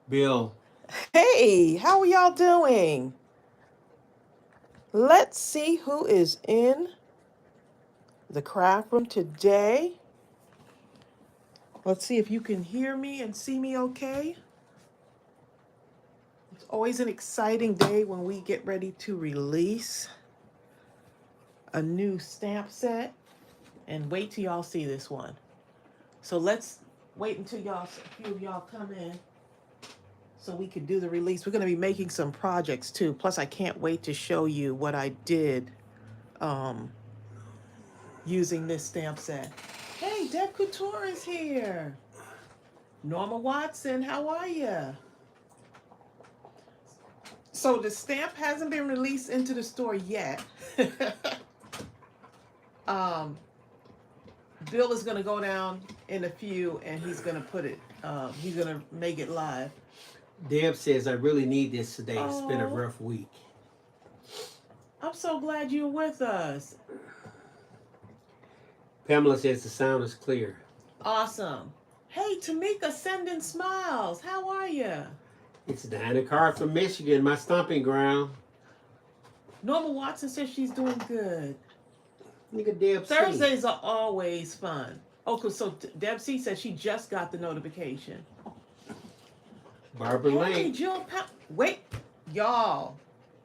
Bill. Hey, how are y'all doing? Let's see who is in the craft room today. Let's see if you can hear me and see me okay. It's always an exciting day when we get ready to release a new stamp set. And wait till y'all see this one. So let's wait until a few of y'all come in so we could do the release. We're going to be making some projects too. Plus, I can't wait to show you what I did um, using this stamp set. Hey, Deb Couture is here. Norma Watson, how are you? So the stamp hasn't been released into the store yet. um, Bill is going to go down in a few and he's going to he's going to make it live. Deb says, I really need this today. It's been a Oh, rough week. I'm so glad you're with us. Pamela says the sound is clear. Awesome. Hey, Tamika, sending smiles. How are you? It's Diana Carr from Michigan, my stomping ground. Norma Watson says she's doing good. Look at Deb C. Thursdays are always fun. Okay, so Deb C says she just got the notification. Barbara Hey, Lane. Jill wait, y'all.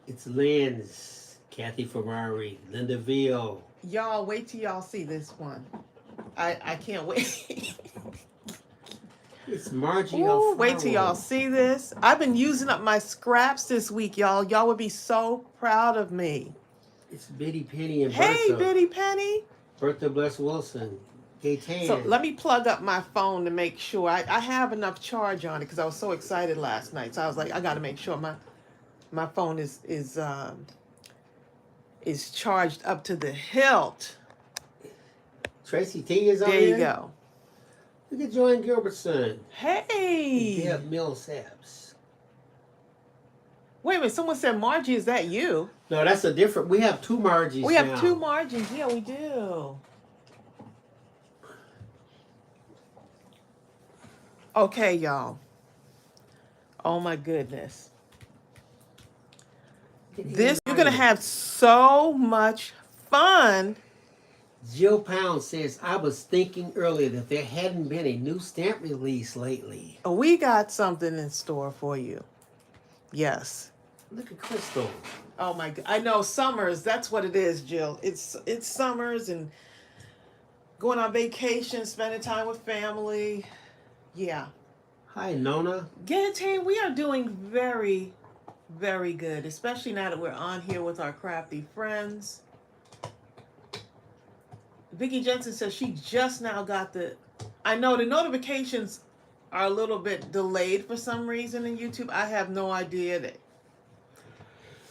It's Lynn's. Kathy Ferrari. Linda Veal. Y'all, wait till y'all see this one. I can't wait. It's Margie Ooh, Alfaro. wait till y'all see this. I've been using up my scraps this week, y'all. Y'all would be so proud of me. It's Biddy Penny and Hey, Bertha. Biddy Penny. Bertha Bless Wilson. Gaytan. So let me plug up my phone to make sure I have enough charge on it because I was so excited last night. So I was like, I got to make sure my phone is charged up to the hilt. Tracy T is on There here. you go. Look at Joanne Gilbertson. Hey. Deb Millsaps. Wait a minute. Someone said Margie. Is that you? No, that's a different. We have two Margies. We have now. two Margies. Yeah, we do. Okay, y'all. Oh my goodness. This you're gonna have so much fun. Jill Pound says, I was thinking earlier that there hadn't been a new stamp release lately. We got something in store for you. Yes. Look at Crystal. Oh my God. I know summers, that's what it is, Jill. It's summers and going on vacation, spending time with family. Yeah. Hi, Nona. Gayatane, we are doing very, very good, especially now that we're on here with our crafty friends. Vicki Jensen says she just now got I know the notifications are a little bit delayed for some reason in YouTube. I have no idea that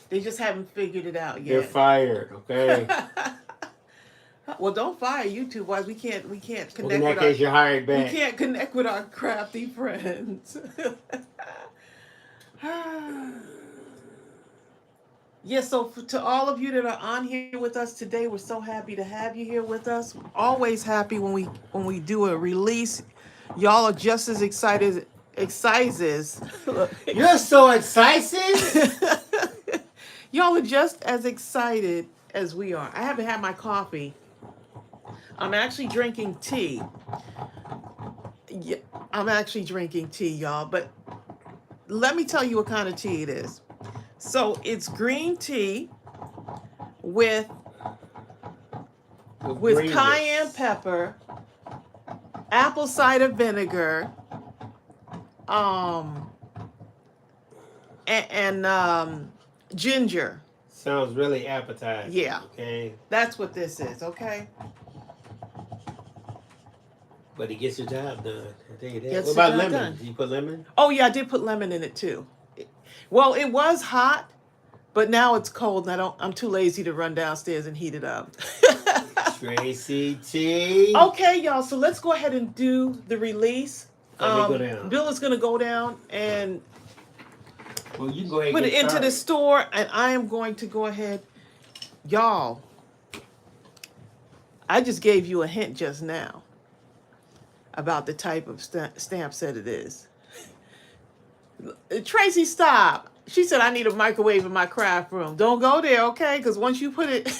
they just haven't figured it out yet. They're fired, okay? Well, don't fire YouTube. Why we can't connect. Well, in that case, you're hired back. We can't connect with our crafty friends. Yeah, so to all of you that are on here with us today, we're so happy to have you here with us. Always happy when we do a release. Y'all are just as excited. You're so excited. Y'all are just as excited as we are. I haven't had my coffee. I'm actually drinking tea. Yeah, I'm actually drinking tea, y'all. But let me tell you what kind of tea it is. So it's green tea with cayenne pepper, apple cider vinegar, and ginger. Sounds really appetizing. Yeah. Okay. That's what this is, okay? But it gets your job done. I tell you that. Gets What the about job lemon? done. Did you put lemon? Oh, yeah, I did put lemon in it too. Well, it was hot, but now it's cold and I'm too lazy to run downstairs and heat it up. Tracy T. Okay, y'all, so let's go ahead and do the release. Let me go down. Bill is going to go down and well, you can go ahead put and it into the store, and I am going to go ahead. Y'all, I just gave you a hint just now about the type of stamp set it is. Tracy, stop. She said, I need a microwave in my craft room. Don't go there, okay? Because once you put it,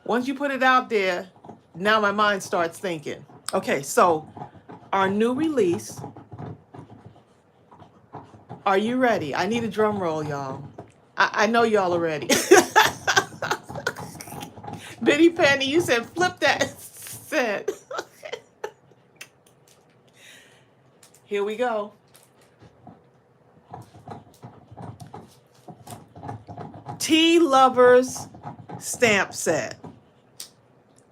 once you put it out there, now my mind starts thinking. Okay, so our new release. Are you ready? I need a drum roll, y'all. I know y'all are ready. Bitty Penny, you said flip that set. Here we go. Tea Lovers stamp set.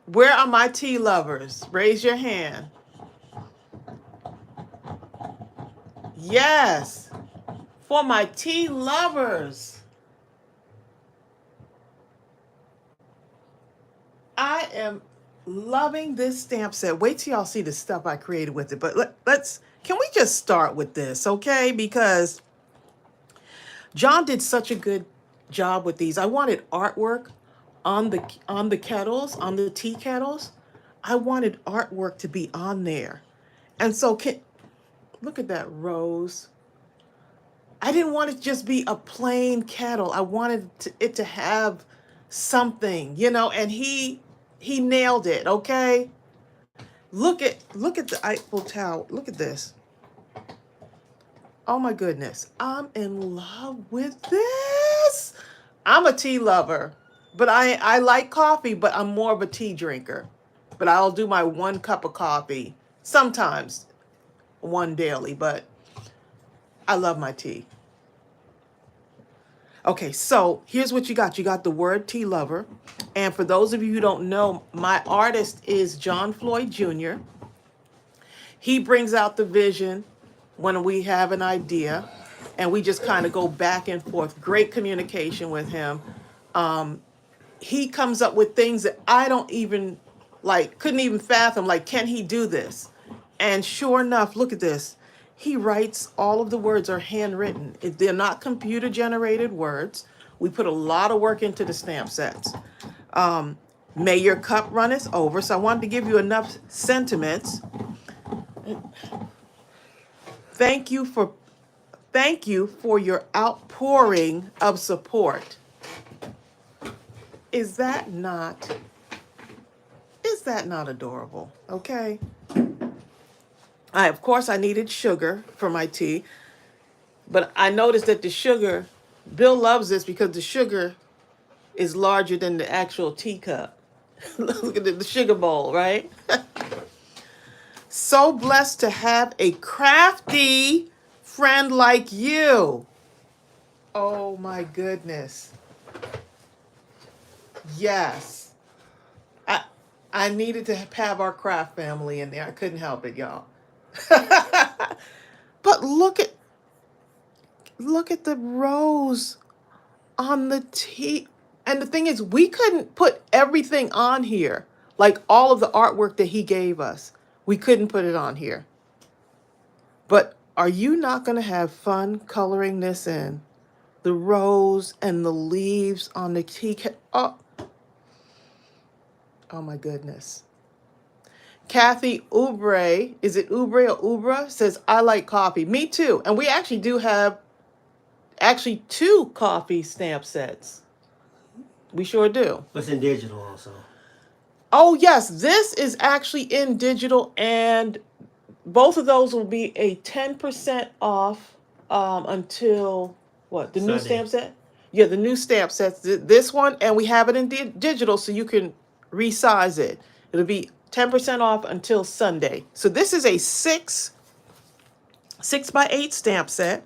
Where are my tea lovers? Raise your hand. Yes, for my tea lovers. I am loving this stamp set. Wait till y'all see the stuff I created with it. But can we just start with this, okay? Because John did such a good job with these. I wanted artwork on the kettles, on the tea kettles. I wanted artwork to be on there. And so look at that rose. I didn't want it to just be a plain kettle. I wanted it to have something, you know, and he nailed it, okay? Look at the Eiffel Tower. Look at this. Oh my goodness. I'm in love with this. I'm a tea lover, but I like coffee, but I'm more of a tea drinker. But I'll do my 1 cup of coffee, sometimes 1 daily, but I love my tea. Okay, so here's what you got. You got the word tea lover. And for those of you who don't know, my artist is John Floyd Jr. He brings out the vision when we have an idea, and we just kind of go back and forth. Great communication with him. He comes up with things that I don't even, couldn't even fathom. Like, can he do this? And sure enough, look at this. He writes, all of the words are handwritten. They're not computer generated words. We put a lot of work into the stamp sets. May your cup runneth over. So I wanted to give you enough sentiments. Thank you for your outpouring of support. Is that not adorable? Okay. Of course I needed sugar for my tea, but I noticed that the sugar, Bill loves this because the sugar is larger than the actual teacup. Look at the sugar bowl, right? So blessed to have a crafty friend like you. Oh my goodness. Yes. I needed to have our craft family in there. I couldn't help it, y'all. But look at the rose on the tea. And the thing is, we couldn't put everything on here. Like all of the artwork that he gave us. We couldn't put it on here. But are you not going to have fun coloring this in? The rose and the leaves on the tea. Oh my goodness. Kathy Oubre, is it Oubre or Ubra, says, I like coffee. Me too. And we actually do have 2 coffee stamp sets. We sure do. It's in digital also. Oh, yes. This is actually in digital, and both of those will be a 10% off until, what, the new stamp set? Yeah, the new stamp set. This one, and we have it in digital, so you can resize it. It'll be 10% off until Sunday. So this is a 6x8 stamp set.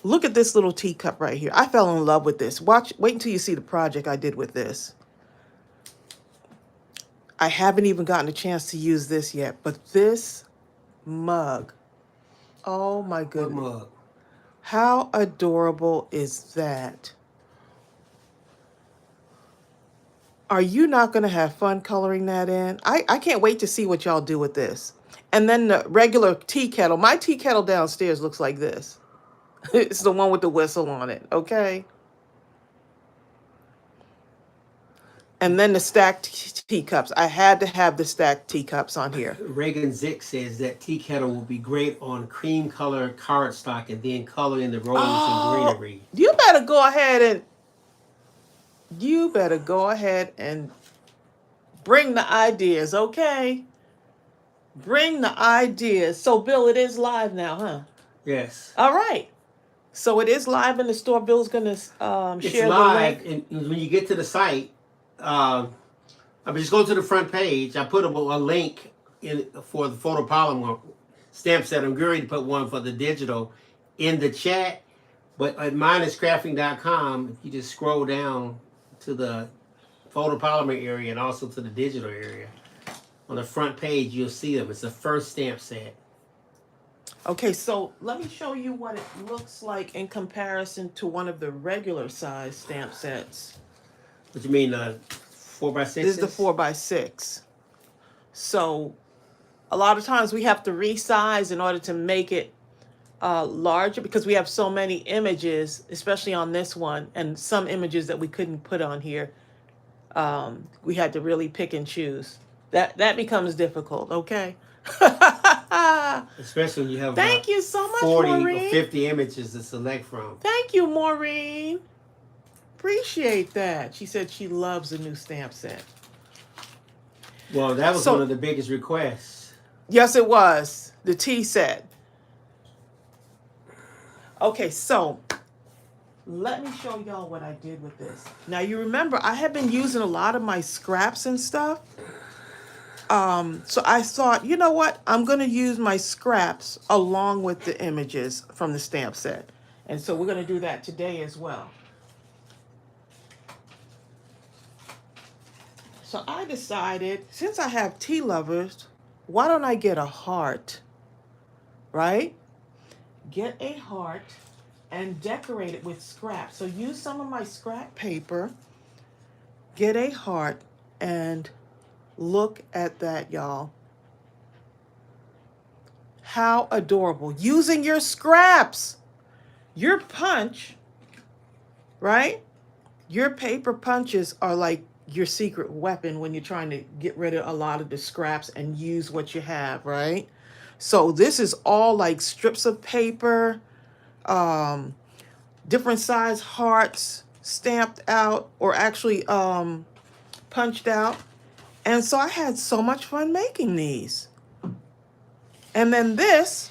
Look at this little teacup right here. I fell in love with this. Wait until you see the project I did with this. I haven't even gotten a chance to use this yet, but this mug, oh my goodness. What mug? How adorable is that? Are you not going to have fun coloring that in? I can't wait to see what y'all do with this. And then the regular tea kettle. My tea kettle downstairs looks like this. It's the one with the whistle on it, okay? And then the stacked teacups. I had to have the stacked teacups on here. Reagan Zick says that tea kettle will be great on cream color cardstock and then color in the roses and greenery. You better go ahead and bring the ideas, okay? Bring the ideas. So, Bill, it is live now, huh? Yes. All right. So it is live in the store. Bill's gonna share It's the live, link. and when you get to the site, I mean, just go to the front page. I put a link in for the photopolymer stamp set. I'm going to put one for the digital in the chat. But at mindlesscrafting.com, if you just scroll down to the photopolymer area and also to the digital area, on the front page, you'll see them. It's the first stamp set. Okay, so let me show you what it looks like in comparison to one of the regular size stamp sets. What you mean, 4x6? This is the 4x6. So a lot of times we have to resize in order to make it larger because we have so many images, especially on this one, and some images that we couldn't put on here. We had to really pick and choose. That becomes difficult, okay? Especially when you have Thank you so much, 40 Maureen. or 50 images to select from. Thank you, Maureen. Appreciate that. She said she loves the new stamp set. Well, that was one of the biggest requests. Yes, it was. The tea set. Okay, so let me show y'all what I did with this. Now, you remember, I have been using a lot of my scraps and stuff. So I thought, you know what? I'm going to use my scraps along with the images from the stamp set. And so we're going to do that today as well. So I decided, since I have tea lovers, why don't I get a heart, right? Get a heart and decorate it with scraps. So use some of my scrap paper, get a heart, and look at that, y'all. How adorable. Using your scraps. Your punch, right? Your paper punches are like your secret weapon when you're trying to get rid of a lot of the scraps and use what you have, right? So this is all like strips of paper, different size hearts stamped out or actually punched out. And so I had so much fun making these. And then this,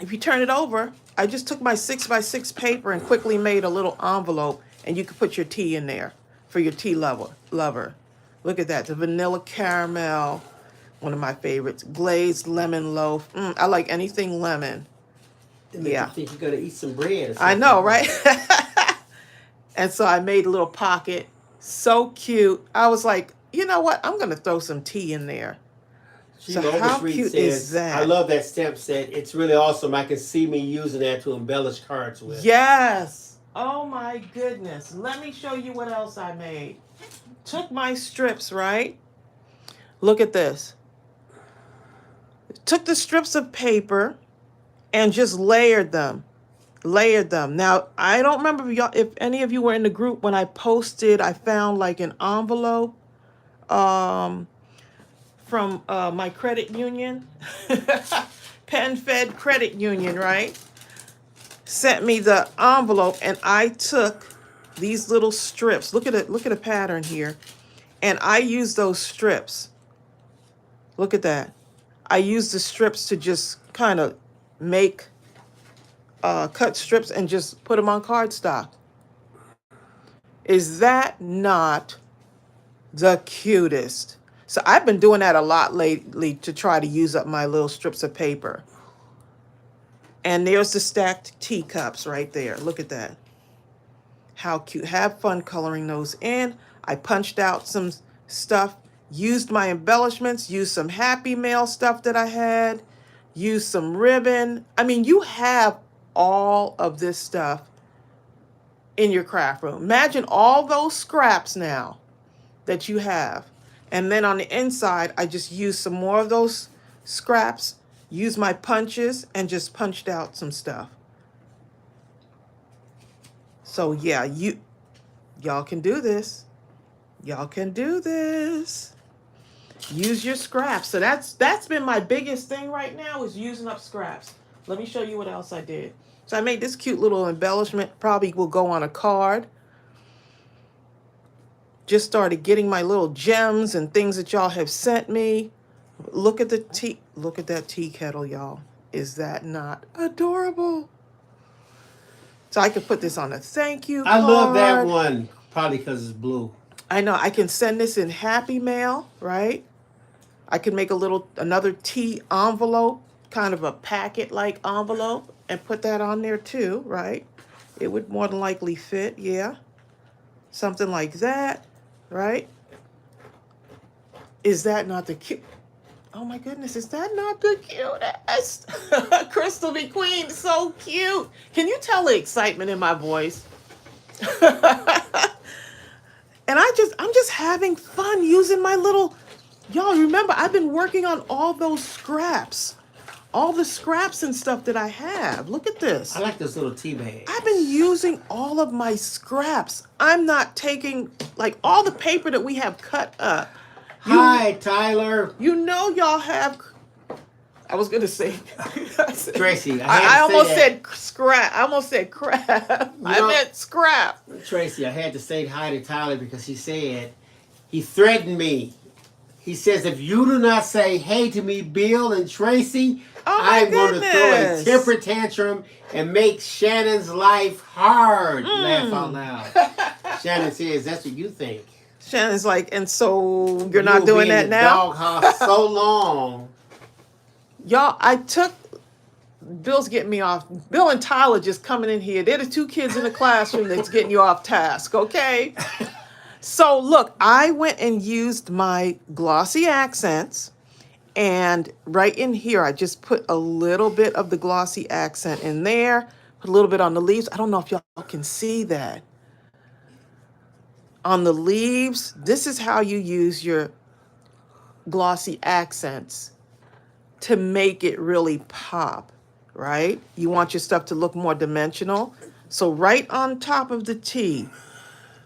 if you turn it over, I just took my 6x6 paper and quickly made a little envelope, and you could put your tea in there for your tea lover. Look at that, the vanilla caramel, one of my favorites, glazed lemon loaf. I like anything lemon. Yeah. You think you're going to eat some bread or something. I know, right? And so I made a little pocket. So cute. I was like, you know what? I'm going to throw some tea in there. So how cute is that? I love that stamp set. It's really awesome. I can see me using that to embellish cards with. Yes. Oh my goodness. Let me show you what else I made. Took my strips, right? Look at this. Took the strips of paper and just layered them. Now, I don't remember if any of you were in the group when I posted. I found like an envelope from my credit union, PenFed credit union, right? Sent me the envelope, and I took these little strips. Look at it. Look at the pattern here, and I used those strips. Look at that. I used the strips to just kind of make cut strips and just put them on cardstock. Is that not the cutest? So I've been doing that a lot lately to try to use up my little strips of paper. And there's the stacked teacups right there. Look at that. How cute. Have fun coloring those in. I punched out some stuff, used my embellishments, used some Happy Mail stuff that I had, used some ribbon. I mean, you have all of this stuff in your craft room. Imagine all those scraps now that you have. And then on the inside, I just used some more of those scraps, used my punches, and just punched out some stuff. So yeah, y'all can do this. Y'all can do this. Use your scraps. So that's been my biggest thing right now, is using up scraps. Let me show you what else I did. So I made this cute little embellishment, probably will go on a card. Just started getting my little gems and things that y'all have sent me. Look at that tea kettle, y'all. Is that not adorable? So I could put this on a thank you card. I love that one, probably because it's blue. I know. I can send this in Happy Mail, right? I can make another tea envelope, kind of a packet-like envelope, and put that on there too, right? It would more than likely fit, yeah. Something like that, right? Is that not the cute? Oh my goodness, is that not the cutest? Crystal McQueen, so cute. Can you tell the excitement in my voice? And I'm just having fun using my little, y'all remember, I've been working on all those scraps. All the scraps and stuff that I have. Look at this. I like this little tea bag. I've been using all of my scraps. I'm not taking, like, all the paper that we have cut up. Hi, Tyler. You know y'all have, I was going to say, Tracy, I almost said scrap. I almost said crap. I meant scrap. Tracy, I had to say hi to Tyler because he threatened me. He says, if you do not say hey to me, Bill and Tracy, I'm going to throw a temper tantrum and make Shannon's life hard. Laugh out loud. Shannon says, that's what you think. Shannon's like, and so you're not doing that now? Doghouse so long. Y'all, Bill's getting me off. Bill and Tyler just coming in here. They're the two kids in the classroom that's getting you off task, okay? So look, I went and used my glossy accents, and right in here, I just put a little bit of the glossy accent in there, put a little bit on the leaves. I don't know if y'all can see that. On the leaves, this is how you use your glossy accents to make it really pop, right? You want your stuff to look more dimensional. So right on top of the tea,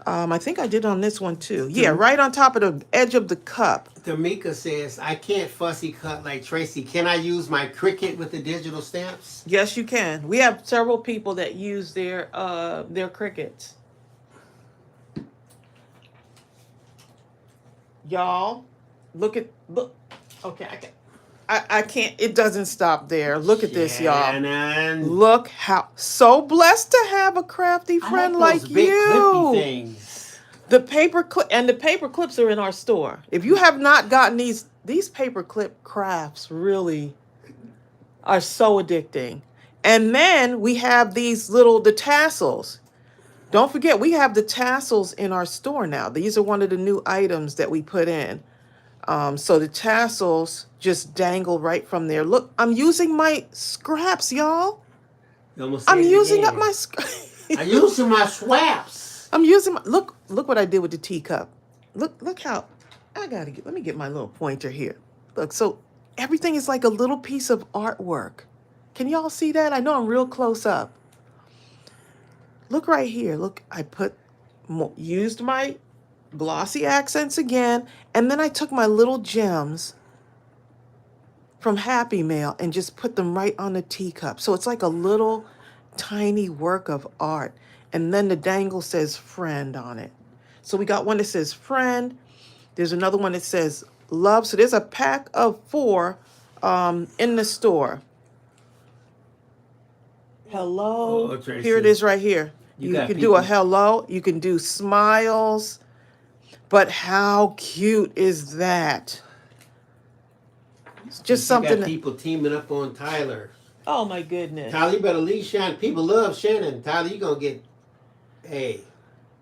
I think I did on this one too. Yeah, right on top of the edge of the cup. Tamika says, I can't fussy cut like Tracy. Can I use my Cricut with the digital stamps? Yes, you can. We have several people that use their Cricuts. Y'all, look. Okay, I can't. It doesn't stop there. Look at this, y'all. Look how so blessed to have a crafty friend like those big you. Clippy things. The paper clips are in our store. If you have not gotten these paper clip crafts, really are so addicting. And then we have the tassels. Don't forget, we have the tassels in our store now. These are one of the new items that we put in. So the tassels just dangle right from there. Look, I'm using my scraps, y'all. I'm using up my scraps. I'm using my swaps. I'm using my, look what I did with the teacup. Look how, let me get my little pointer here. Look, so everything is like a little piece of artwork. Can y'all see that? I know I'm real close up. Look right here. Look, I used my glossy accents again, and then I took my little gems from Happy Mail and just put them right on the teacup. So it's like a little tiny work of art. And then the dangle says friend on it. So we got one that says friend. There's another one that says love. So there's a pack of 4 in the store. Hello. Here it is right here. You can do a hello. You can do smiles. But how cute is that? It's just something. Got people teaming up on Tyler. Oh my goodness. Tyler, you better leave Shannon. People love Shannon. Tyler, you gonna get. Hey.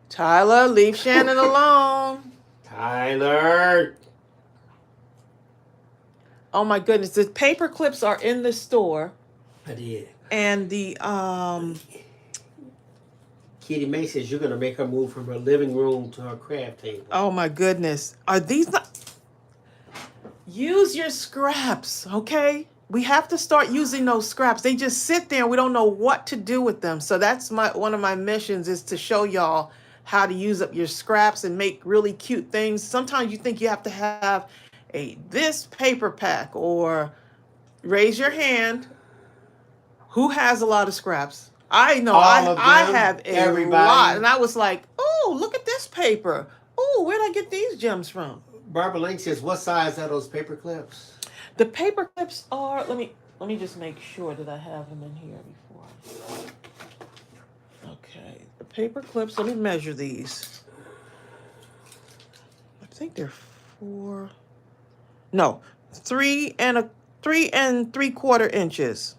Tyler, leave Shannon alone. Tyler. Oh my goodness. The paper clips are in the store. I did. And the Kitty May says you're gonna make her move from her living room to her craft table. Oh my goodness. Are these not? Use your scraps, okay? We have to start using those scraps. They just sit there and we don't know what to do with them. So that's one of my missions, is to show y'all how to use up your scraps and make really cute things. Sometimes you think you have to have this paper pack, or raise your hand. Who has a lot of scraps? I know All of I them, have a everybody. lot. And I was like, oh, look at this paper. Oh, where'd I get these gems from? Barbara Link says, what size are those paper clips? The paper clips are, let me just make sure that I have them in here before. Okay, the paper clips, let me measure these. I think they're 3 and 3/4 inches.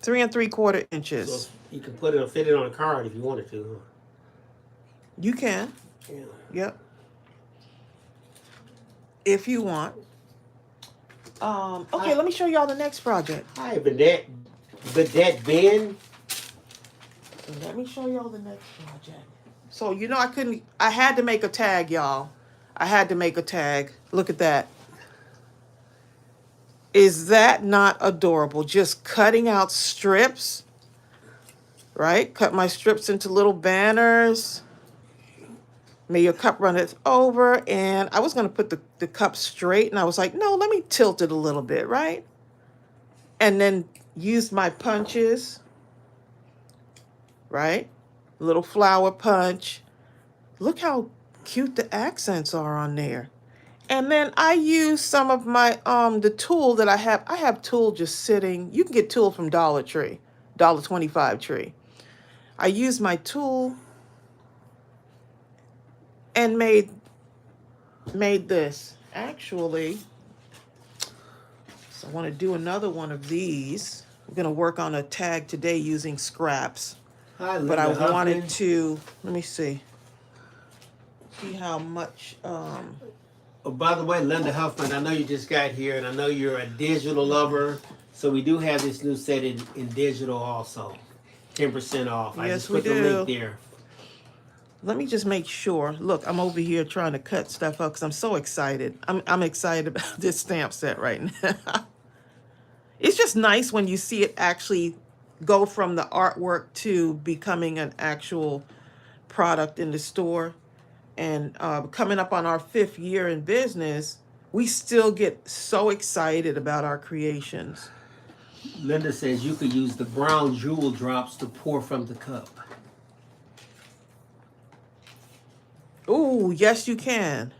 3 3/4 inches. So you can fit it on a card if you wanted to. Huh? You can. Yeah. Yep. If you want. Okay, let me show y'all the next project. Hi, Vedette Ben. Let me show y'all the next project. So, you know, I had to make a tag, y'all. I had to make a tag. Look at that. Is that not adorable? Just cutting out strips, right? Cut my strips into little banners. May your cup runneth over. And I was going to put the cup straight, and I was like, no, let me tilt it a little bit, right? And then use my punches, right? Little flower punch. Look how cute the accents are on there. And then I use some of my the tool that I have. I have tool just sitting. You can get tool from Dollar Tree, $1.25 tree. I use my tool and made this. Actually, so I want to do another one of these. We're going to work on a tag today using scraps. Hi, Linda But I Huffman. wanted to, let me see how much. Oh, by the way, Linda Huffman, I know you just got here, and I know you're a digital lover. So we do have this new set in digital also, 10% off. I Yes, just we put the do. link there. Let me just make sure. Look, I'm over here trying to cut stuff up because I'm so excited. I'm excited about this stamp set right now. It's just nice when you see it actually go from the artwork to becoming an actual product in the store. And coming up on our 5th year in business, we still get so excited about our creations. Linda says you could use the brown jewel drops to pour from the cup. Oh, yes, you can.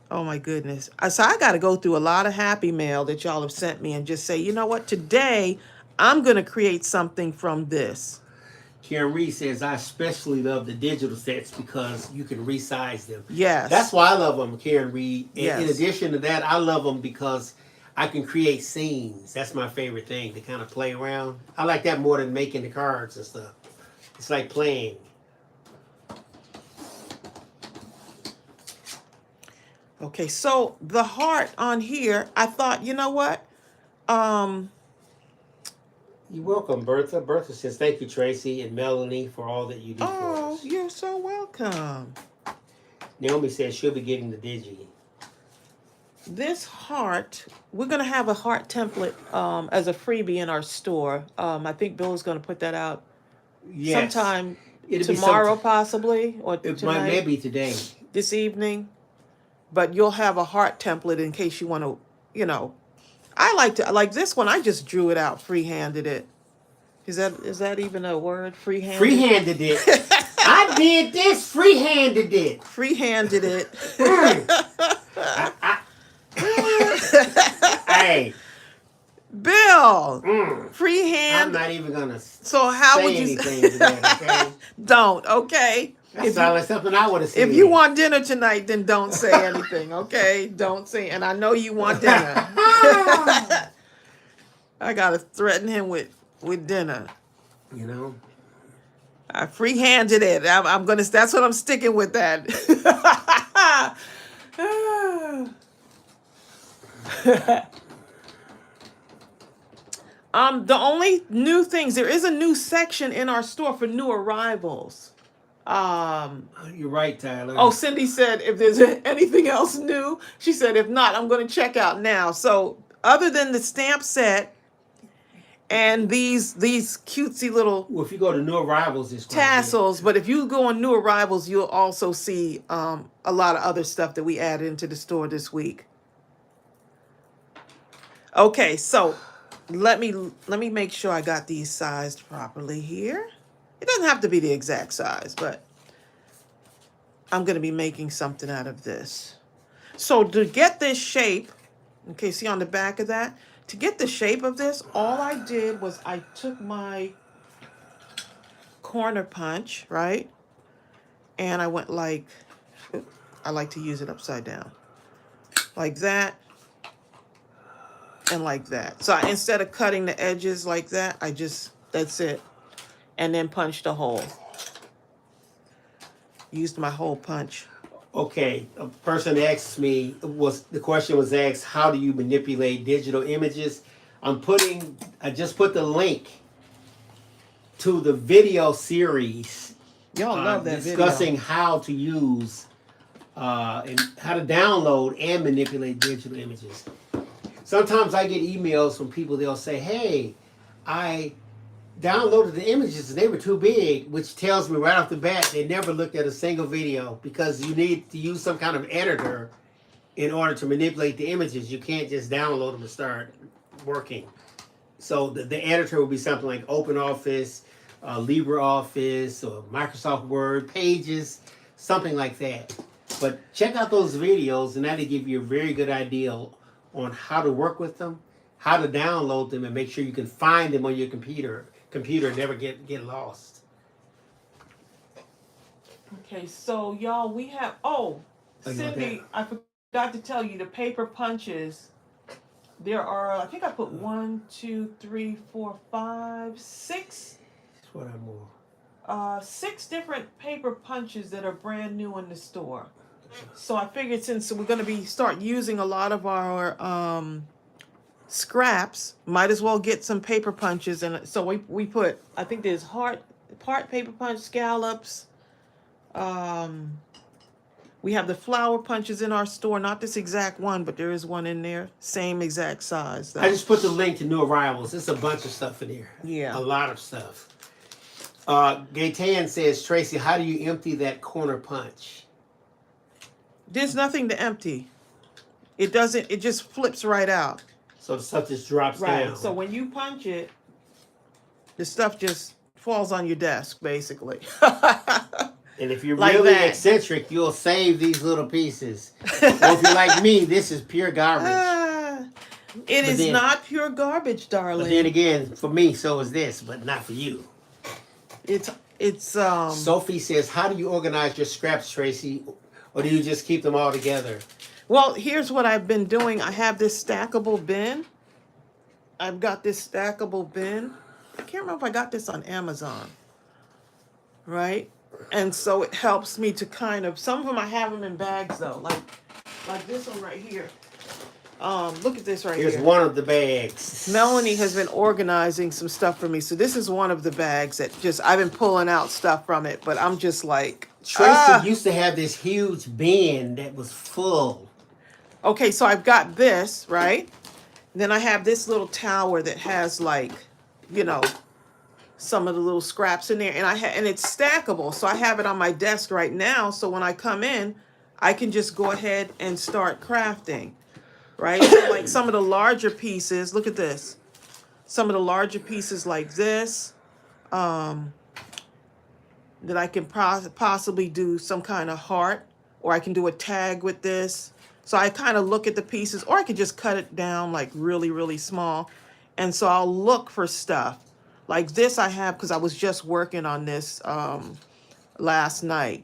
Oh, my goodness. So I got to go through a lot of happy mail that y'all have sent me and just say, you know what, today I'm going to create something from this. Karen Reed says, I especially love the digital sets because you can resize them. Yes. That's why I love them, Karen Reed. Yes. In addition to that, I love them because I can create scenes. That's my favorite thing, to kind of play around. I like that more than making the cards and stuff. It's like playing. Okay, so the heart on here, I thought, you know what? You're welcome, Bertha. Bertha says, thank you, Tracy and Melanie, for all that you do for Oh, us. you're so welcome. Naomi says she'll be getting the digi. This heart, we're going to have a heart template as a freebie in our store. I think Bill is going to put that out sometime tomorrow, possibly, or It tonight, maybe today. this evening. But you'll have a heart template in case you want to, you know. I like this one. I just drew it out, freehanded it. Is that even a word? Freehanded? Freehanded it. I did this. Freehanded it. Freehanded it. Hey, Bill. Freehand. I'm not even gonna So how say would you anything to that, okay? Don't, okay? That sounds like something I would have said. If you want dinner tonight, then don't say anything, okay? Don't say, and I know you want dinner. I gotta threaten him with dinner. You know? I freehanded it. I'm gonna. That's what I'm sticking with. That. The only new things, there is a new section in our store for new arrivals. You're right, Tyler. Oh, Cindy said if there's anything else new, she said if not, I'm going to check out now. So other than the stamp set and these cutesy little Well, if you go to New Arrivals, it's quite a bit. tassels. But if you go on New Arrivals, you'll also see a lot of other stuff that we added into the store this week. Okay, so let me make sure I got these sized properly here. It doesn't have to be the exact size, but I'm going to be making something out of this. So to get this shape, okay, see on the back of that? To get the shape of this, all I did was I took my corner punch, right? And I went like, I like to use it upside down. Like that. And like that. So instead of cutting the edges like that, I just, that's it. And then punched a hole. Used my hole punch. Okay, a person asked me, the question was asked, how do you manipulate digital images? I just put the link to the video series. Y'all love that discussing video. how to use and how to download and manipulate digital images. Sometimes I get emails from people, they'll say, hey, I downloaded the images and they were too big, which tells me right off the bat they never looked at a single video, because you need to use some kind of editor in order to manipulate the images. You can't just download them and start working. So the editor will be something like OpenOffice, LibreOffice, or Microsoft Word, Pages, something like that. But check out those videos and that'll give you a very good idea on how to work with them, how to download them, and make sure you can find them on your computer and never get lost. Okay, so y'all, we have, Cindy, I forgot to tell you the paper punches. There are, I think I put 1, 2, 3, 4, 5, 6. That's what I'm more. 6 different paper punches that are brand new in the store. So I figured since we're going to start using a lot of our scraps, might as well get some paper punches. And so we put, I think there's part paper punch, scallops. We have the flower punches in our store, not this exact one, but there is one in there, same exact size though. I just put the link to New Arrivals. There's a bunch of stuff in here. Yeah, a lot of stuff. Gaetan says, Tracy, how do you empty that corner punch? There's nothing to empty. It doesn't, it just flips right out. So the stuff just drops down. So when you punch it, the stuff just falls on your desk, basically. And if you're like really that. eccentric, you'll save these little pieces. Or if you're like me, this is pure garbage. It is not pure garbage, darling. But then again, for me, so is this, but not for you. It's Sophie says, how do you organize your scraps, Tracy? Or do you just keep them all together? Well, here's what I've been doing. I have this stackable bin. I've got this stackable bin. I can't remember if I got this on Amazon. Right? And so it helps me to kind of, some of them I have them in bags though. Like this one right here. Look at this right here. Here's one of the bags. Melanie has been organizing some stuff for me. So this is one of the bags that I've been pulling out stuff from it, but I'm just like, Tracy used to have this huge bin that was full. Okay, so I've got this, right? Then I have this little tower that has like, you know, some of the little scraps in there, and it's stackable. So I have it on my desk right now. So when I come in, I can just go ahead and start crafting, right? So like some of the larger pieces, look at this. Some of the larger pieces like this, that I can possibly do some kind of heart, or I can do a tag with this. So I kind of look at the pieces, or I could just cut it down like really, really small. And so I'll look for stuff. Like this I have, because I was just working on this last night.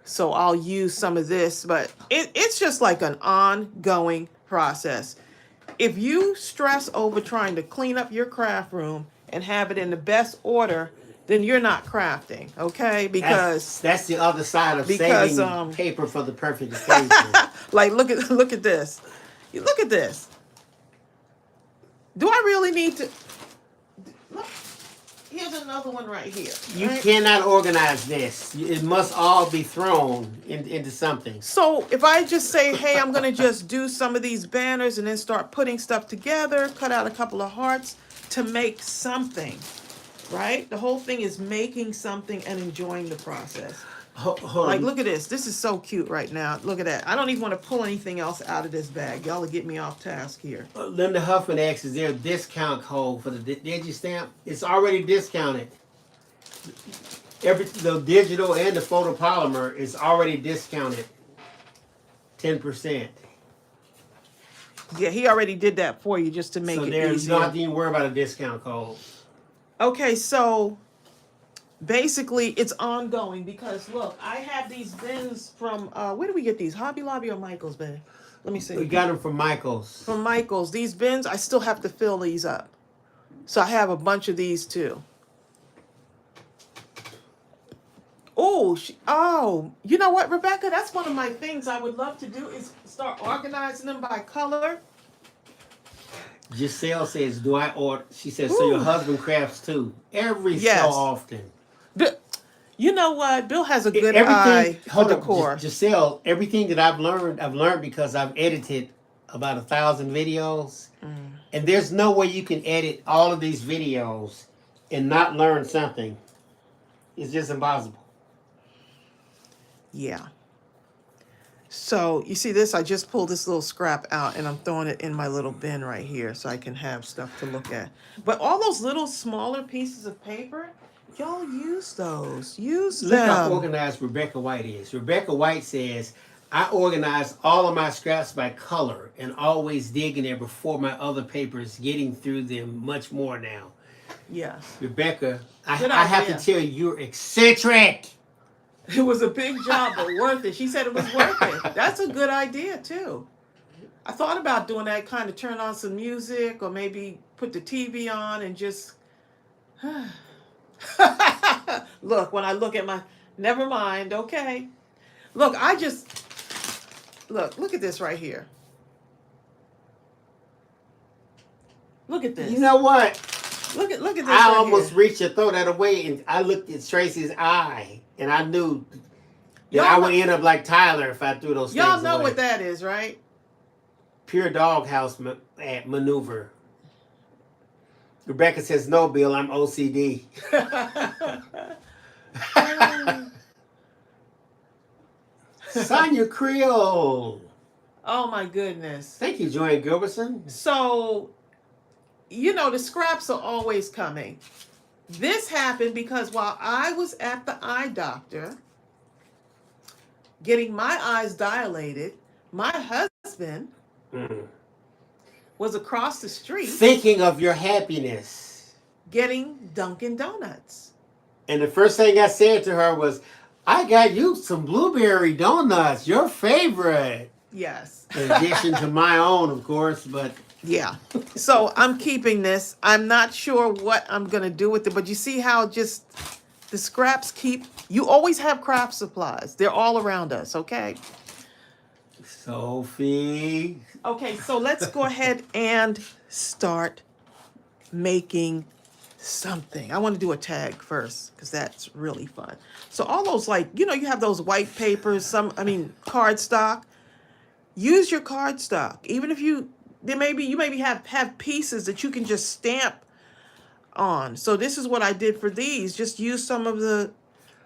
So I'll use some of this, but it's just like an ongoing process. If you stress over trying to clean up your craft room and have it in the best order, then you're not crafting, okay? Because that's the other side of saving paper for the perfect occasion. Like look at this. You look at this. Do I really need to? Look, here's another one right here. You right? cannot organize this. It must all be thrown into something. So if I just say, hey, I'm gonna just do some of these banners and then start putting stuff together, cut out a couple of hearts, to make something, right? The whole thing is making something and enjoying the process. Hold Like, on. look at this. This is so cute right now. Look at that. I don't even want to pull anything else out of this bag. Y'all will get me off task here. Linda Huffman asks, is there a discount code for the DigiStamp? It's already discounted. The digital and the photopolymer is already discounted 10%. Yeah, he already did that for you just to make So it there, you easier. don't have to even worry about a discount code. Okay, so basically it's ongoing because look, I have these bins from where do we get these? Hobby Lobby or Michael's, babe? Let me see. We got them from Michael's. From Michael's. These bins, I still have to fill these up. So I have a bunch of these too. Oh, you know what, Rebecca? That's one of my things I would love to do is start organizing them by color. Giselle says, do I order? She says, so your husband crafts too. Every Yes. so often. You know what? Bill has a good eye for decor. Giselle, everything that I've learned because I've edited about 1,000 videos. And there's no way you can edit all of these videos and not learn something. It's just impossible. Yeah. So you see this? I just pulled this little scrap out and I'm throwing it in my little bin right here so I can have stuff to look at. But all those little smaller pieces of paper, y'all use those. Use them. Look how organized Rebecca White is. Rebecca White says, I organize all of my scraps by color and always dig in there before my other papers, getting through them much more now. Yes. Rebecca, I Good have to idea. tell you, you're eccentric. It was a big job, but worth it. She said it was worth it. That's a good idea, too. I thought about doing that, kind of turn on some music or maybe put the TV on and just... Look, when I look at my... Never mind, okay. Look, I just... Look at this right here. Look at this. You know what? Look at this I right almost here. reached to throw that away, and I looked at Tracey's eye, and I knew that Y'all I would know- end up like Tyler if I threw those things Y'all know away. what that is, right? Pure doghouse maneuver. Rebecca says, no, Bill, I'm OCD. Sonia Creole. Oh my goodness. Thank you, Joanne Gilbertson. So, you know, the scraps are always coming. This happened because while I was at the eye doctor, getting my eyes dilated, my husband was across the street Thinking of your happiness. getting Dunkin' Donuts. And the first thing I said to her was, I got you some blueberry donuts, your favorite. Yes. In addition to my own, of course, but... Yeah. So I'm keeping this. I'm not sure what I'm going to do with it, but you see how just the scraps keep... You always have craft supplies. They're all around us, okay? Sophie. Okay, so let's go ahead and start making something. I want to do a tag first because that's really fun. So all those, like, you know, you have those white papers, cardstock. Use your cardstock. Even if you maybe have pieces that you can just stamp on. So this is what I did for these. Just use some of the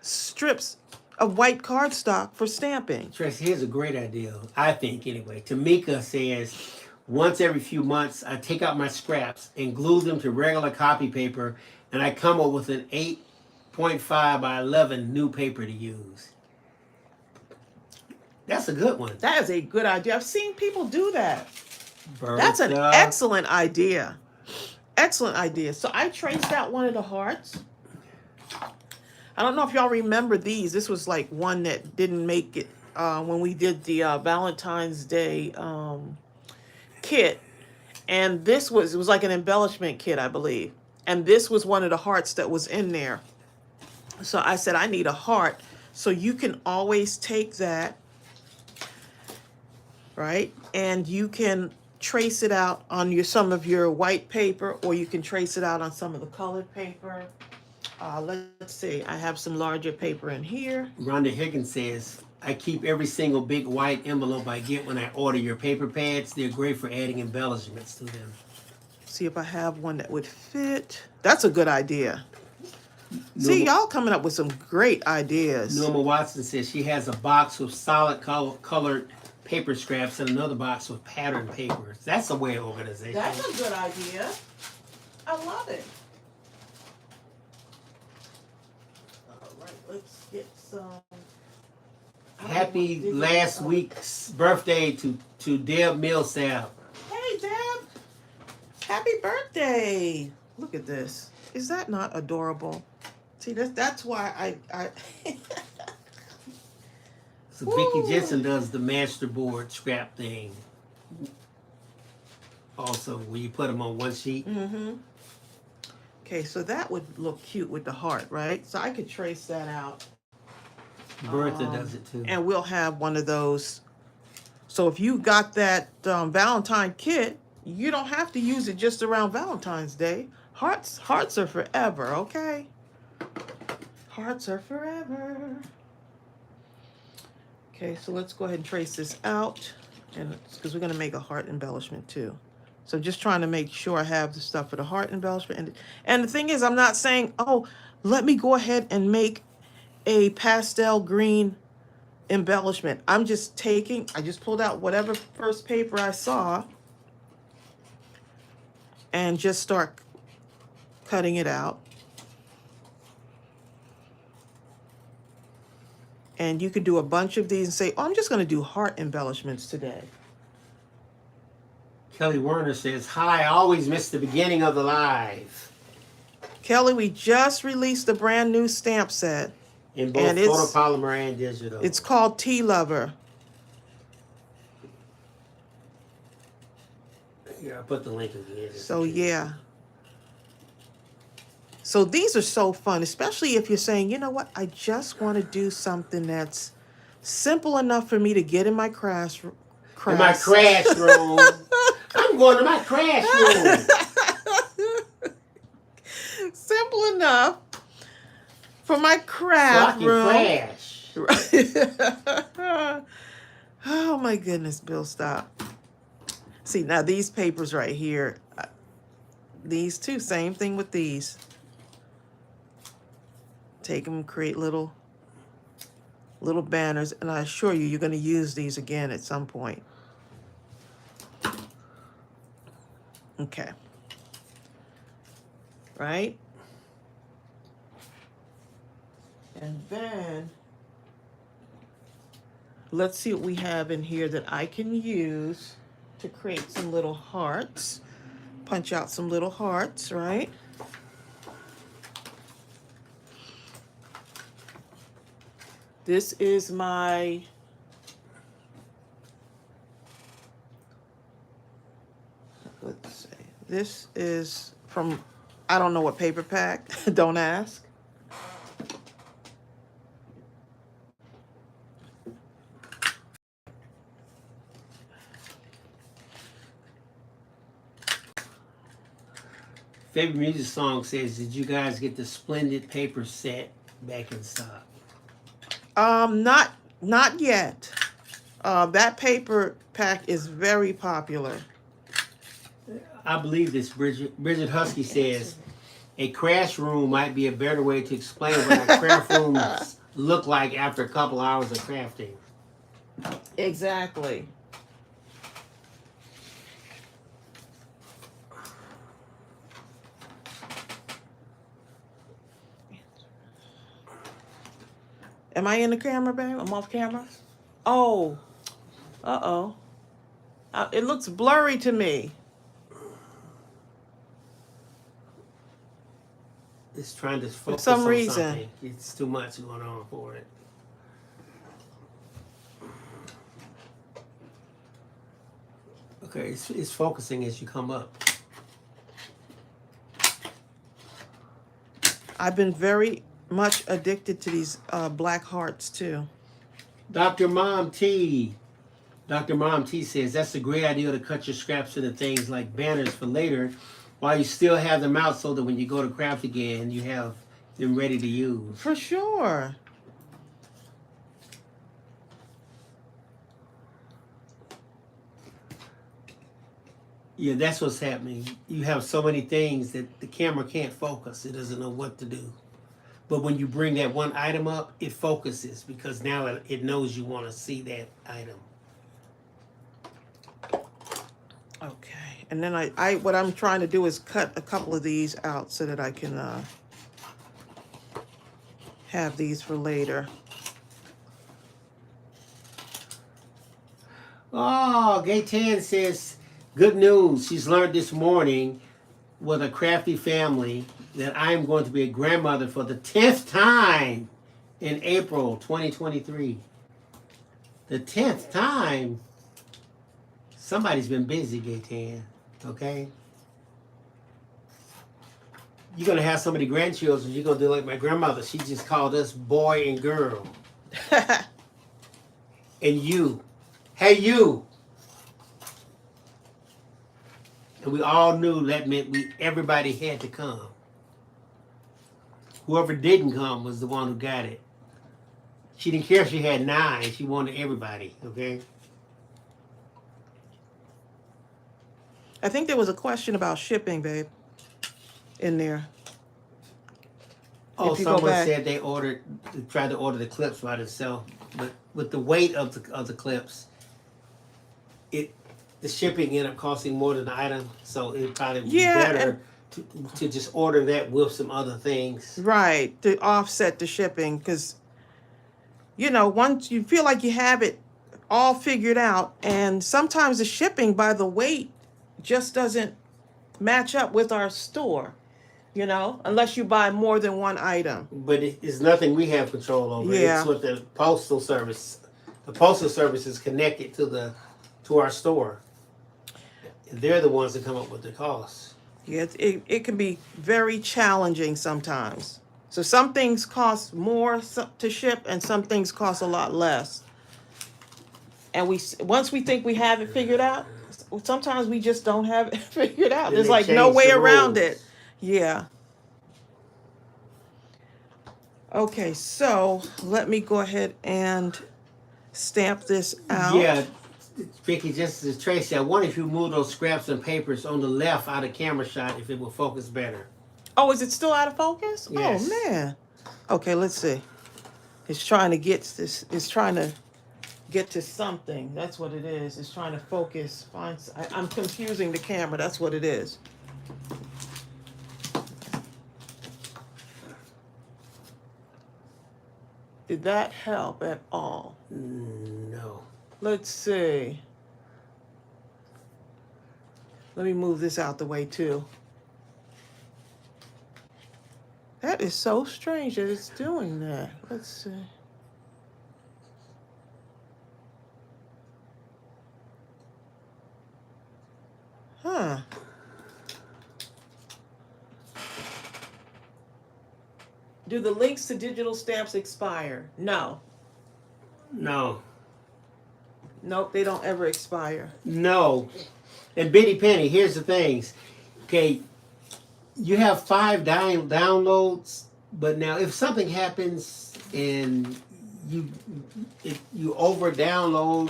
strips of white cardstock for stamping. Tracy, here's a great idea, I think, anyway. Tamika says, once every few months, I take out my scraps and glue them to regular copy paper, and I come up with an 8.5 by 11 new paper to use. That's a good one. That is a good idea. I've seen people do that. Bertha. That's an excellent idea. Excellent idea. So I traced out one of the hearts. I don't know if y'all remember these. This was like one that didn't make it when we did the Valentine's Day kit. And it was like an embellishment kit, I believe. And this was one of the hearts that was in there. So I said, I need a heart. So you can always take that, right? And you can trace it out on some of your white paper, or you can trace it out on some of the colored paper. Let's see, I have some larger paper in here. Rhonda Higgins says, I keep every single big white envelope I get when I order your paper pads. They're great for adding embellishments to them. see if I have one that would fit. That's a good idea. See, Norma, y'all coming up with some great ideas. Norma Watson says she has a box with solid colored paper scraps and another box with patterned papers. That's a way of organization. That's a good idea. I love it. All right, let's get some. Happy last week's birthday to Deb Millsap. Hey, Deb. Happy birthday. Look at this. Is that not adorable? See, that's why I So Vicki Jensen does the masterboard scrap thing. Also, when you put them on one sheet. Mm-hmm. Okay, so that would look cute with the heart, right? So I could trace that out. Bertha does it too. And we'll have one of those. So if you got that Valentine kit, you don't have to use it just around Valentine's Day. Hearts are forever, okay? Hearts are forever. Okay, so let's go ahead and trace this out, and because we're going to make a heart embellishment too. So just trying to make sure I have the stuff for the heart embellishment. And the thing is, I'm not saying, oh, let me go ahead and make a pastel green embellishment. I just pulled out whatever first paper I saw and just start cutting it out. And you could do a bunch of these and say, oh, I'm just going to do heart embellishments today. Kelly Werner says, hi, I always miss the beginning of the live. Kelly, we just released a brand new stamp set. In both photopolymer and digital. It's called Tea Lover. Yeah, I put the link again. So yeah. So these are so fun, especially if you're saying, you know what, I just want to do something that's simple enough for me to get in my crash room. In my crash room. I'm going to my crash room. Simple enough for my craft room. Crash. Oh my goodness, Bill, stop. See, now these papers right here, these two, same thing with these. Take them, create little banners, and I assure you, you're going to use these again at some point. Okay. Right? And then, let's see what we have in here that I can use to create some little hearts. Punch out some little hearts, right? This is my let's see. This is from, I don't know what paper pack. Don't ask. Favorite music song says, did you guys get the Splendid paper set back in stock? Not yet. That paper pack is very popular. I believe this. Bridget Husky says, a crash room might be a better way to explain what our craft rooms look like after a couple hours of crafting. Exactly. Am I in the camera, babe? I'm off camera? Oh. Uh-oh. It looks blurry to me. It's trying to focus some on reason. something. It's too much going on for it. Okay, it's focusing as you come up. I've been very much addicted to these black hearts too. Dr. Mom T says, that's a great idea to cut your scraps into things like banners for later while you still have them out so that when you go to craft again, you have them ready to use. For sure. Yeah, that's what's happening. You have so many things that the camera can't focus. It doesn't know what to do. But when you bring that one item up, it focuses because now it knows you want to see that item. Okay, and then I what I'm trying to do is cut a couple of these out so that I can have these for later. Oh, Gaytan says, good news. She's learned this morning with a crafty family that I am going to be a grandmother for the 10th time in April 2023. The 10th time. Somebody's been busy, Gaytan. Okay? You're going to have so many grandchildren, you're going to do like my grandmother. She just called us boy and girl. And you. Hey, you. And we all knew that meant everybody had to come. Whoever didn't come was the one who got it. She didn't care if she had 9. She wanted everybody, okay? I think there was a question about shipping, babe, in there. Oh, If you go someone back. said they tried to order the clips by themselves, but with the weight of the clips, the shipping ended up costing more than the item, so it probably would be better to just order that with some other things. Right, to offset the shipping, because, you know, once you feel like you have it all figured out, and sometimes the shipping by the weight just doesn't match up with our store, you know, unless you buy more than one item. But it's nothing we have control over. Yeah. It's what the postal service. The postal service is connected to our store. They're the ones that come up with the costs. Yeah, it can be very challenging sometimes. So some things cost more to ship, and some things cost a lot less. And once we think we have it figured out, sometimes we just don't have it figured out. Then There's they like no change way the around rules. it. Yeah. Okay, so let me go ahead and stamp this out. Yeah, Vicky, just as Tracey, I wonder if you move those scraps and papers on the left out of camera shot, if it will focus better. Oh, is it still out of focus? Yes. Oh man. Okay, let's see. It's trying to get this. It's trying to get to something. That's what it is. It's trying to focus. I'm confusing the camera. That's what it is. Did that help at all? No. Let's see. Let me move this out the way too. That is so strange that it's doing that. Let's see. Huh. Do the links to digital stamps expire? No. No. Nope, they don't ever expire. No. And Bitty Penny, here's the things. Okay, you have 5 downloads, but now if something happens and you over download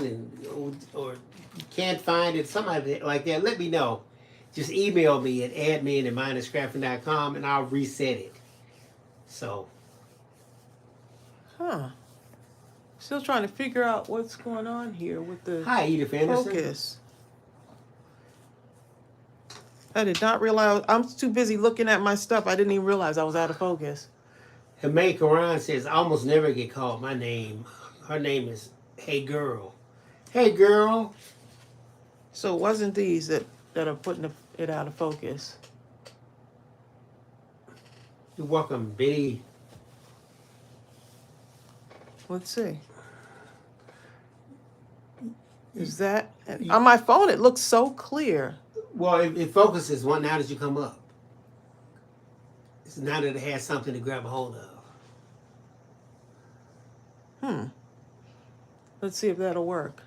or you can't find it, something like that, let me know. Just email me at admin@mindlesscrafting.com and I'll reset it. So. Huh. Still trying to figure out what's going on here with the Hi, Edith Anderson. focus. I did not realize. I'm too busy looking at my stuff. I didn't even realize I was out of focus. Hamay Karan says, I almost never get called my name. Her name is Hey Girl. Hey Girl. So it wasn't these that are putting it out of focus. You're welcome, Bitty. Let's see. Is that on my phone? It looks so clear. Well, it focuses now that you come up. It's now that it has something to grab a hold of. Let's see if that'll work.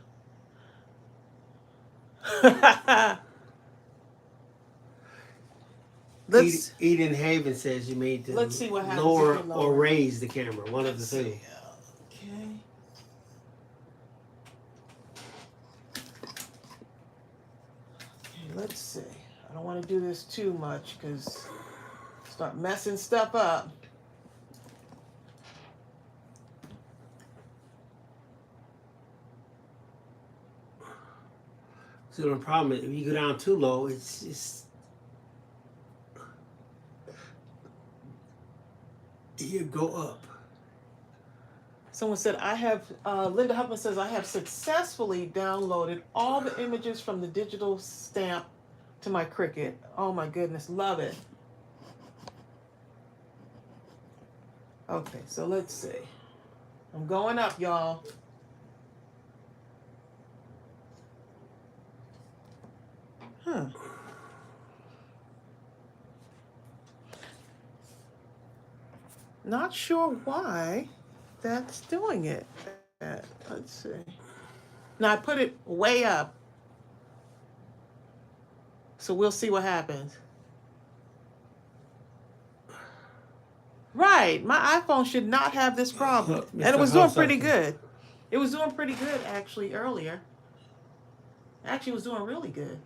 Eden Haven says you made to let's see what happens lower if you or lower. raise the camera. One of the two. Okay. Okay, let's see. want to do this too much because start messing stuff up. So the problem is if you go down too low, it's you go up. Someone said, I have, Linda Huffman says, I have successfully downloaded all the images from the digital stamp to my Cricut. Oh my goodness, love it. Okay, so let's see. I'm going up, y'all. Huh. Not sure why that's doing it. Let's see. Now I put it way up. So we'll see what happens. Right, my iPhone should not have this problem. And it was doing pretty good. It was doing pretty good actually earlier. Actually, it was doing really good.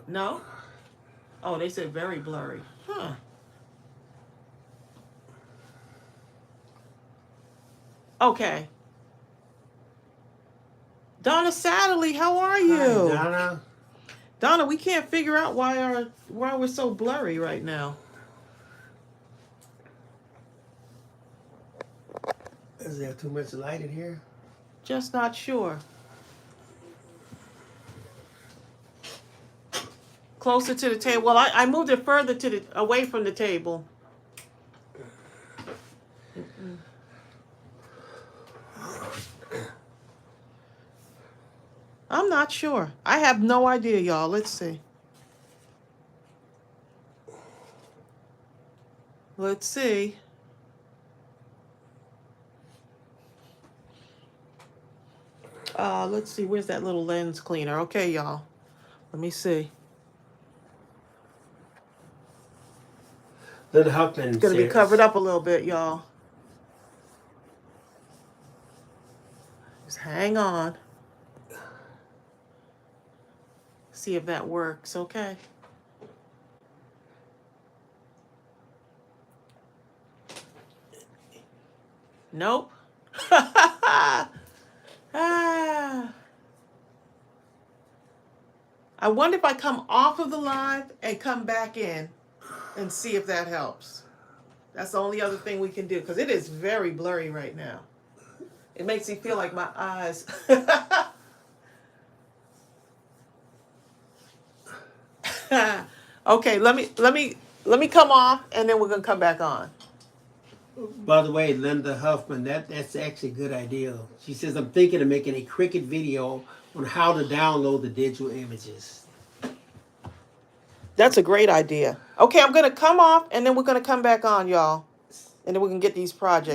No? Oh, they said very blurry. Huh. Okay. Donna Satterley, how are you? Hi, Donna. Donna, we can't figure out why we're so blurry right now. Is there too much light in here? Just not sure. Closer to the table. Well, I moved it further away from the table. I'm not sure. I have no idea, y'all. Let's see. Let's see. Let's see. Where's that little lens cleaner? Okay, y'all. Let me see. Linda Huffman It's going to be covered up a little bit, y'all. Just hang on. See if that works, okay? Nope. I wonder if I come off of the live and come back in and see if that helps. That's the only other thing we can do because it is very blurry right now. It makes me feel like my eyes. Okay, let me come off and then we're gonna come back on. By the way, Linda Huffman, that's actually a good idea. She says, I'm thinking of making a Cricut video on how to download the digital images. That's a great idea. Okay, I'm gonna come off and then we're gonna come back on, y'all. And then we can get these projects.